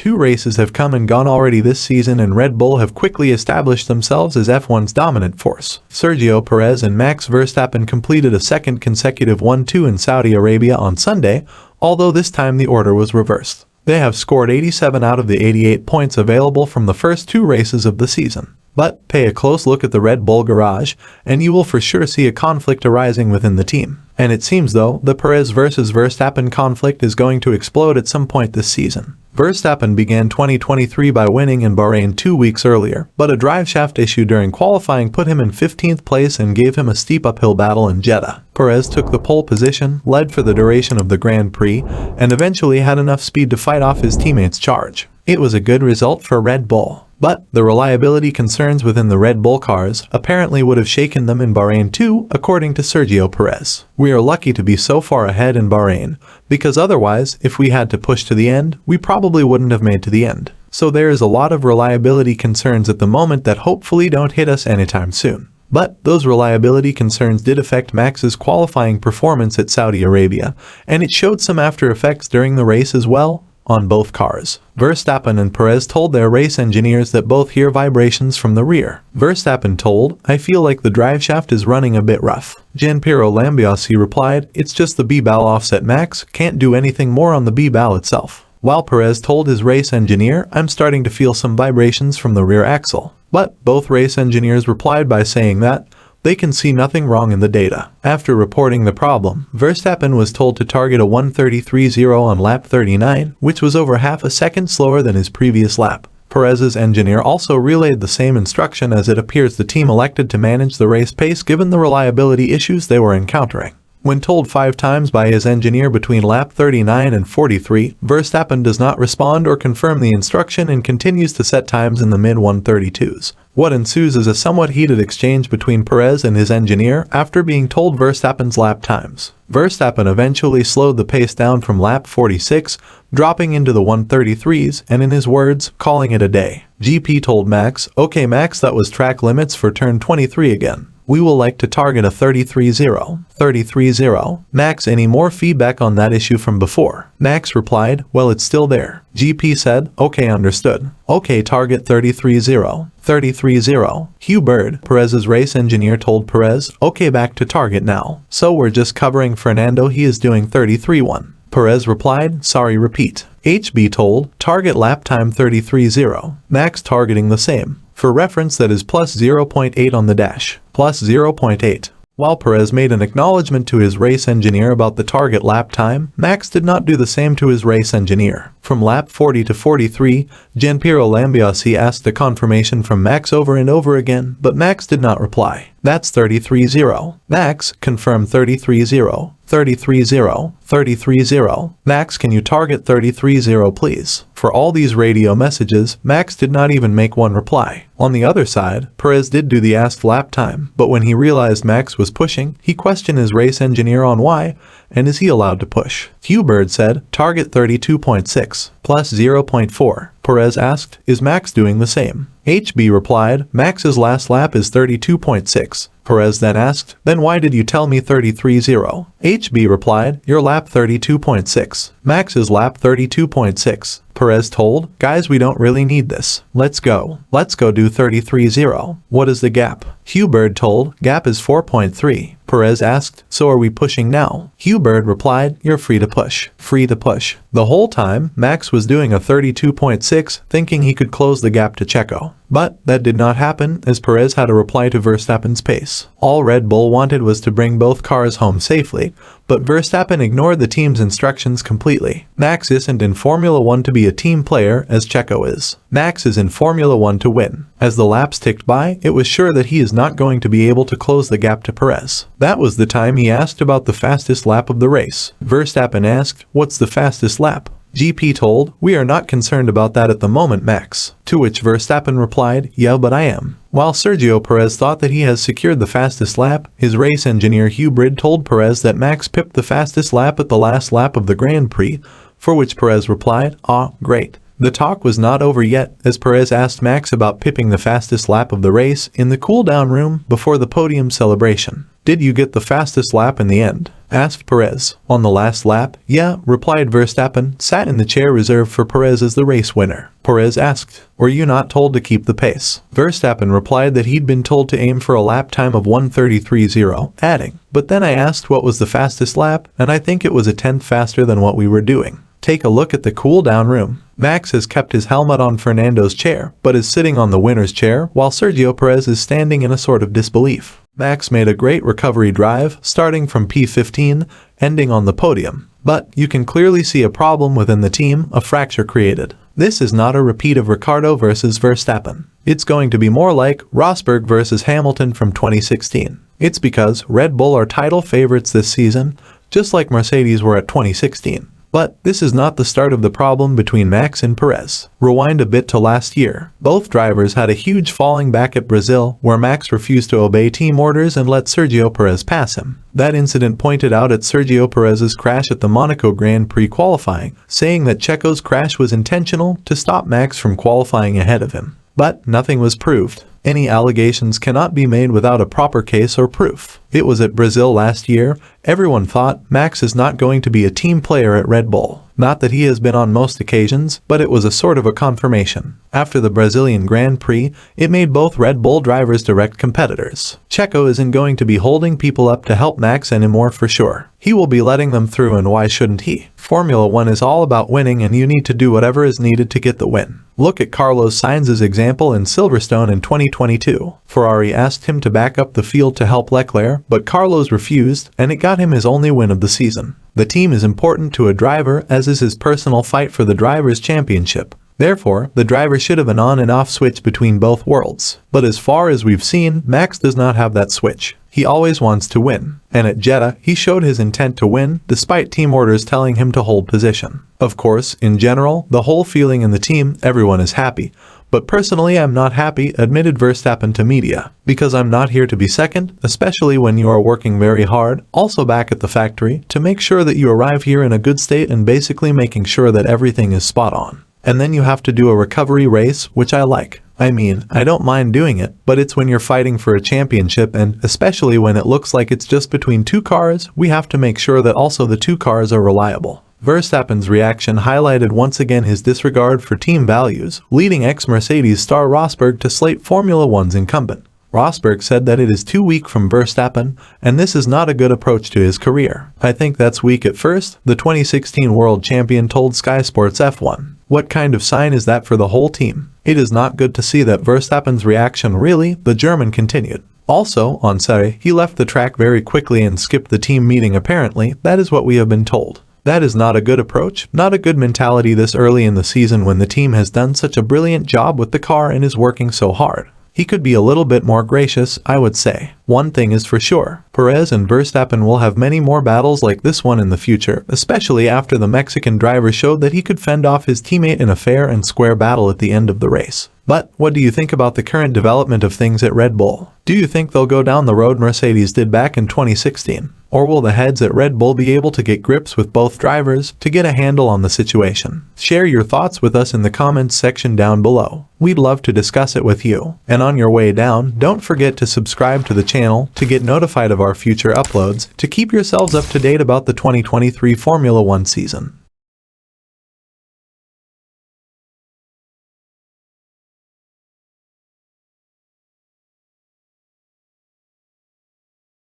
2 races have come and gone already this season, and Red Bull have quickly established themselves as F1's dominant force. Sergio Perez and Max Verstappen completed a second consecutive 1-2 in Saudi Arabia on Sunday, although this time the order was reversed. They have scored 87 out of the 88 points available from the first 2 races of the season. But pay a close look at the Red Bull garage, and you will for sure see a conflict arising within the team. And it seems though, the Perez versus Verstappen conflict is going to explode at some point this season. Verstappen began 2023 by winning in Bahrain 2 weeks earlier, but a driveshaft issue during qualifying put him in 15th place and gave him a steep uphill battle in Jeddah. Perez took the pole position, led for the duration of the Grand Prix, and eventually had enough speed to fight off his teammate's charge. It was a good result for Red Bull. But the reliability concerns within the Red Bull cars apparently would have shaken them in Bahrain too, according to Sergio Perez. We are lucky to be so far ahead in Bahrain, because otherwise, if we had to push to the end, we probably wouldn't have made to the end. So there is a lot of reliability concerns at the moment that hopefully don't hit us anytime soon. But those reliability concerns did affect Max's qualifying performance at Saudi Arabia, and it showed some after effects during the race as well. On both cars, Verstappen and Perez told their race engineers that both hear vibrations from the rear. Verstappen told, "I feel like the driveshaft is running a bit rough." Gianpiero Lambiase replied, "It's just the B-bal offset, Max, can't do anything more on the B-bal itself." While Perez told his race engineer, "I'm starting to feel some vibrations from the rear axle." But both race engineers replied by saying that they can see nothing wrong in the data. After reporting the problem, Verstappen was told to target a 1:33.0 on lap 39, which was over half a second slower than his previous lap. Perez's engineer also relayed the same instruction, as it appears the team elected to manage the race pace given the reliability issues they were encountering. When told 5 times by his engineer between lap 39 and 43, Verstappen does not respond or confirm the instruction and continues to set times in the mid-132s. What ensues is a somewhat heated exchange between Perez and his engineer after being told Verstappen's lap times. Verstappen eventually slowed the pace down from lap 46, dropping into the 133s, and in his words, calling it a day. GP told Max, "Okay Max, that was track limits for turn 23 again. We will like to target a 33.0. 33.0. Max, any more feedback on that issue from before?" Max replied, "Well, it's still there." GP said, "Okay, understood. Okay, target 33.0. 33.0. Hugh Bird, Perez's race engineer, told Perez, "Okay, back to target now. So we're just covering Fernando, he is doing 33.1. Perez replied, "Sorry, repeat." HB told, "Target lap time 33.0. Max targeting the same. For reference, that is plus 0.8 on the dash. Plus 0.8. While Perez made an acknowledgement to his race engineer about the target lap time, Max did not do the same to his race engineer. From lap 40 to 43, Gianpiero Lambiase asked a confirmation from Max over and over again, but Max did not reply. "That's 33.0. Max, confirm 33.0. 33.0. 33.0. Max, can you target 33.0 please?" For all these radio messages, Max did not even make one reply. On the other side, Perez did do the asked lap time, but when he realized Max was pushing, he questioned his race engineer on why, and is he allowed to push. Hugh Bird said, "Target 32.6, plus 0.4. Perez asked, "Is Max doing the same?" HB replied, "Max's last lap is 32.6. Perez then asked, "Then why did you tell me 33.0? HB replied, "Your lap 32.6. Max's lap 32.6. Perez told, "Guys, we don't really need this. Let's go. Let's go do 33.0. What is the gap?" Hugh Bird told, "Gap is 4.3. Perez asked, "So are we pushing now?" Hugh Bird replied, "You're free to push. Free to push." The whole time, Max was doing a 32.6, thinking he could close the gap to Checo. But that did not happen, as Perez had a reply to Verstappen's pace. All Red Bull wanted was to bring both cars home safely, but Verstappen ignored the team's instructions completely. Max isn't in Formula 1 to be a team player, as Checo is. Max is in Formula 1 to win. As the laps ticked by, it was sure that he is not going to be able to close the gap to Perez. That was the time he asked about the fastest lap of the race. Verstappen asked, "What's the fastest lap?" GP told, "We are not concerned about that at the moment, Max." To which Verstappen replied, "Yeah, but I am." While Sergio Perez thought that he has secured the fastest lap, his race engineer Hugh Bird told Perez that Max pipped the fastest lap at the last lap of the Grand Prix, for which Perez replied, "Ah, great." The talk was not over yet, as Perez asked Max about pipping the fastest lap of the race in the cool-down room before the podium celebration. "Did you get the fastest lap in the end?" asked Perez. "On the last lap, yeah," replied Verstappen, sat in the chair reserved for Perez as the race winner. Perez asked, "Were you not told to keep the pace?" Verstappen replied that he'd been told to aim for a lap time of 1:33.0, adding, "But then I asked what was the fastest lap, and I think it was a tenth faster than what we were doing." Take a look at the cool-down room. Max has kept his helmet on Fernando's chair, but is sitting on the winner's chair, while Sergio Perez is standing in a sort of disbelief. Max made a great recovery drive, starting from P15, ending on the podium. But you can clearly see a problem within the team, a fracture created. This is not a repeat of Ricciardo versus Verstappen. It's going to be more like Rosberg versus Hamilton from 2016. It's because Red Bull are title favorites this season, just like Mercedes were at 2016. But this is not the start of the problem between Max and Perez. Rewind a bit to last year. Both drivers had a huge falling back at Brazil, where Max refused to obey team orders and let Sergio Perez pass him. That incident pointed out at Sergio Perez's crash at the Monaco Grand Prix qualifying, saying that Checo's crash was intentional to stop Max from qualifying ahead of him. But nothing was proved. Any allegations cannot be made without a proper case or proof. It was at Brazil last year. Everyone thought Max is not going to be a team player at Red Bull. Not that he has been on most occasions, but it was a sort of a confirmation. After the Brazilian Grand Prix, it made both Red Bull drivers direct competitors. Checo isn't going to be holding people up to help Max anymore for sure. He will be letting them through, and why shouldn't he? Formula One is all about winning, and you need to do whatever is needed to get the win. Look at Carlos Sainz's example in Silverstone in 2022. Ferrari asked him to back up the field to help Leclerc, but Carlos refused, and it got him his only win of the season. The team is important to a driver, as is his personal fight for the Drivers' Championship. Therefore, the driver should have an on and off switch between both worlds. But as far as we've seen, Max does not have that switch. He always wants to win. And at Jeddah, he showed his intent to win, despite team orders telling him to hold position. Of course, in general, the whole feeling in the team, everyone is happy. But personally, I'm not happy, admitted Verstappen to media. Because I'm not here to be second, especially when you are working very hard, also back at the factory, to make sure that you arrive here in a good state and basically making sure that everything is spot on. And then you have to do a recovery race, which I like. I mean, I don't mind doing it, but it's when you're fighting for a championship, and especially when it looks like it's just between two cars, we have to make sure that also the two cars are reliable. Verstappen's reaction highlighted once again his disregard for team values, leading ex-Mercedes star Rosberg to slate Formula One's incumbent. Rosberg said that it is too weak from Verstappen, and this is not a good approach to his career. "I think that's weak at first," the 2016 world champion told Sky Sports F1. "What kind of sign is that for the whole team? It is not good to see that Verstappen's reaction really," the German continued. Also, on Saturday, he left the track very quickly and skipped the team meeting apparently, that is what we have been told. That is not a good approach, not a good mentality this early in the season when the team has done such a brilliant job with the car and is working so hard. He could be a little bit more gracious, I would say. One thing is for sure, Perez and Verstappen will have many more battles like this one in the future, especially after the Mexican driver showed that he could fend off his teammate in a fair and square battle at the end of the race. But what do you think about the current development of things at Red Bull? Do you think they'll go down the road Mercedes did back in 2016? Or will the heads at Red Bull be able to get grips with both drivers to get a handle on the situation? Share your thoughts with us in the comments section down below. We'd love to discuss it with you. And on your way down, don't forget to subscribe to the channel to get notified of our future uploads to keep yourselves up to date about the 2023 Formula One season.